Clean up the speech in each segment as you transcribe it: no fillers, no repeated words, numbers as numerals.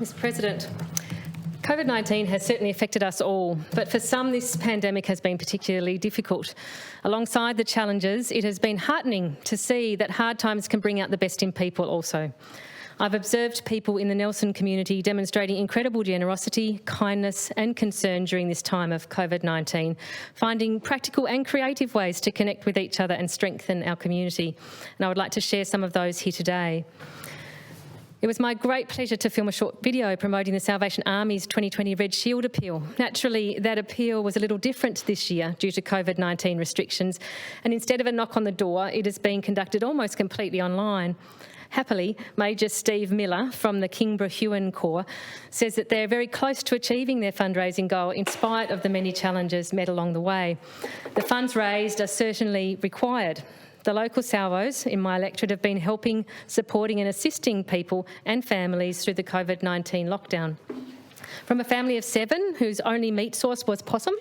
Mr. President, COVID-19 has certainly affected us all, but for some this pandemic has been particularly difficult. Alongside the challenges, it has been heartening to see that hard times can bring out the best in people also. I've observed people in the Nelson community demonstrating incredible generosity, kindness and concern during this time of COVID-19, finding practical and creative ways to connect with each other and strengthen our community. And I would like to share some of those here today. It was my great pleasure to film a short video promoting the Salvation Army's 2020 Red Shield appeal. Naturally, that appeal was a little different this year due to COVID-19 restrictions, and instead of a knock on the door, it is being conducted almost completely online. Happily, Major Steve Miller from the Kingborough-Huon Corps says that they're very close to achieving their fundraising goal in spite of the many challenges met along the way. The funds raised are certainly required. The local salvos in my electorate have been helping, supporting and assisting people and families through the COVID-19 lockdown. From a family of 7 whose only meat source was possum,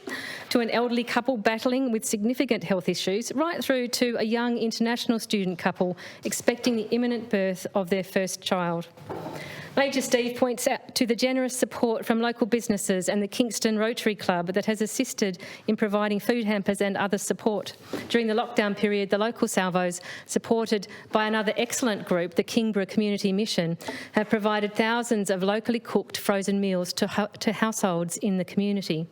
to an elderly couple battling with significant health issues, right through to a young international student couple expecting the imminent birth of their first child. Major Steve points out to the generous support from local businesses and the Kingston Rotary Club that has assisted in providing food hampers and other support. During the lockdown period, the local salvos, supported by another excellent group, the Kingborough Community Mission, have provided thousands of locally cooked frozen meals to households in the community.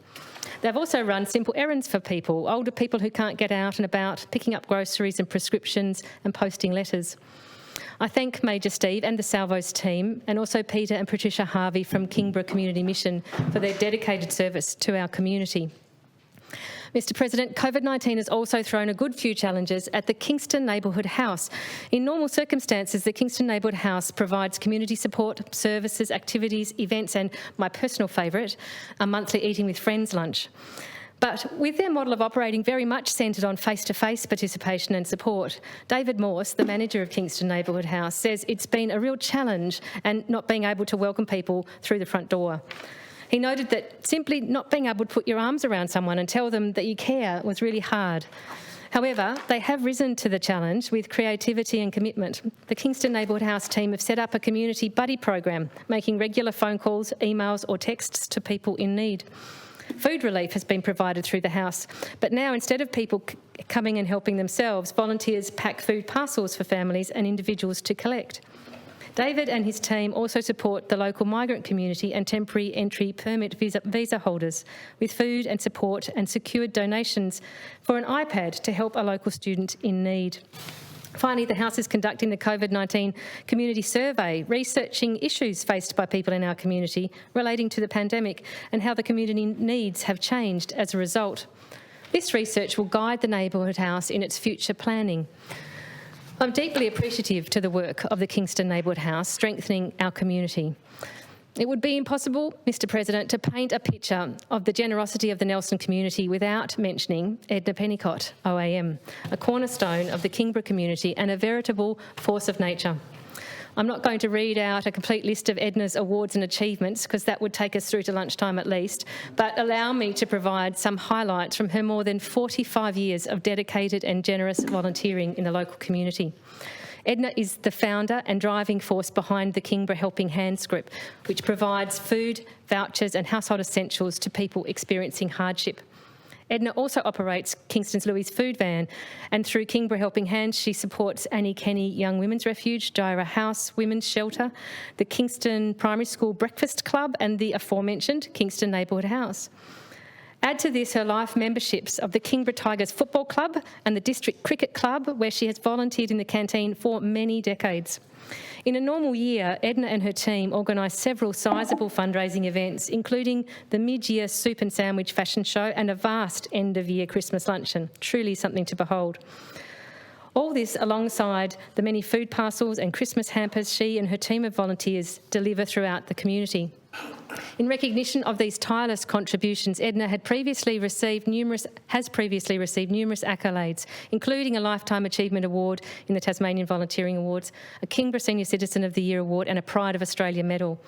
They've also run simple errands for people, older people who can't get out and about, picking up groceries and prescriptions and posting letters. I thank Major Steve and the Salvos team, and also Peter and Patricia Harvey from Kingborough Community Mission for their dedicated service to our community. Mr. President, COVID-19 has also thrown a good few challenges at the Kingston Neighbourhood House. In normal circumstances, the Kingston Neighbourhood House provides community support, services, activities, events and, my personal favourite, a monthly Eating with Friends lunch. But with their model of operating very much centred on face-to-face participation and support, David Morse, the manager of Kingston Neighbourhood House, says it's been a real challenge and not being able to welcome people through the front door. He noted that simply not being able to put your arms around someone and tell them that you care was really hard. However, they have risen to the challenge with creativity and commitment. The Kingston Neighbourhood House team have set up a community buddy program, making regular phone calls, emails or texts to people in need. Food relief has been provided through the house, but now instead of people coming and helping themselves, volunteers pack food parcels for families and individuals to collect. David and his team also support the local migrant community and temporary entry permit visa holders with food and support, and secured donations for an iPad to help a local student in need. Finally, the House is conducting the COVID-19 community survey, researching issues faced by people in our community relating to the pandemic and how the community needs have changed as a result. This research will guide the Neighbourhood House in its future planning. I'm deeply appreciative to the work of the Kingston Neighbourhood House strengthening our community. It would be impossible, Mr. President, to paint a picture of the generosity of the Nelson community without mentioning Edna Pennicott, OAM, a cornerstone of the Kingborough community and a veritable force of nature. I'm not going to read out a complete list of Edna's awards and achievements because that would take us through to lunchtime at least, but allow me to provide some highlights from her more than 45 years of dedicated and generous volunteering in the local community. Edna is the founder and driving force behind the Kingborough Helping Hands group, which provides food, vouchers and household essentials to people experiencing hardship. Edna also operates Kingston's Louise Food Van, and through Kingborough Helping Hands she supports Annie Kenny Young Women's Refuge, Dyra House Women's Shelter, the Kingston Primary School Breakfast Club and the aforementioned Kingston Neighbourhood House. Add to this her life memberships of the Kingborough Tigers Football Club and the District Cricket Club, where she has volunteered in the canteen for many decades. In a normal year, Edna and her team organise several sizable fundraising events, including the mid-year soup and sandwich fashion show and a vast end-of-year Christmas luncheon. Truly something to behold. All this alongside the many food parcels and Christmas hampers she and her team of volunteers deliver throughout the community. In recognition of these tireless contributions, Edna has previously received numerous accolades, including a Lifetime Achievement Award in the Tasmanian Volunteering Awards, a Kingborough Senior Citizen of the Year Award and a Pride of Australia Medal.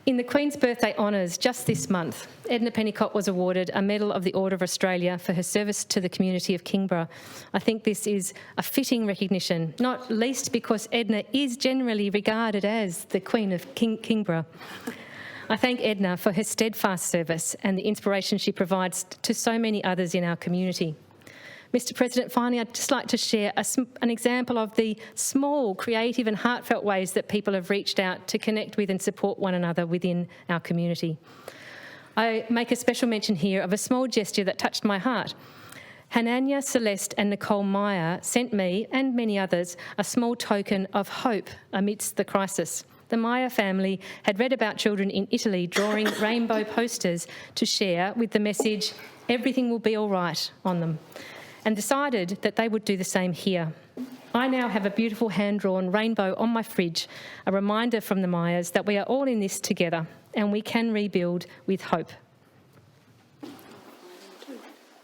In the Queen's Birthday Honours just this month, Edna Pennicott was awarded a Medal of the Order of Australia for her service to the community of Kingborough. I think this is a fitting recognition, not least because Edna is generally regarded as the Queen of Kingborough. I thank Edna for her steadfast service and the inspiration she provides to so many others in our community. Mr President, finally, I'd just like to share an example of the small, creative and heartfelt ways that people have reached out to connect with and support one another within our community. I make a special mention here of a small gesture that touched my heart. Hanania, Celeste and Nicole Meyer sent me, and many others, a small token of hope amidst the crisis. The Meyer family had read about children in Italy drawing rainbow posters to share with the message, "Everything will be all right," on them, and decided that they would do the same here. I now have a beautiful hand-drawn rainbow on my fridge, a reminder from the Meyers that we are all in this together and we can rebuild with hope.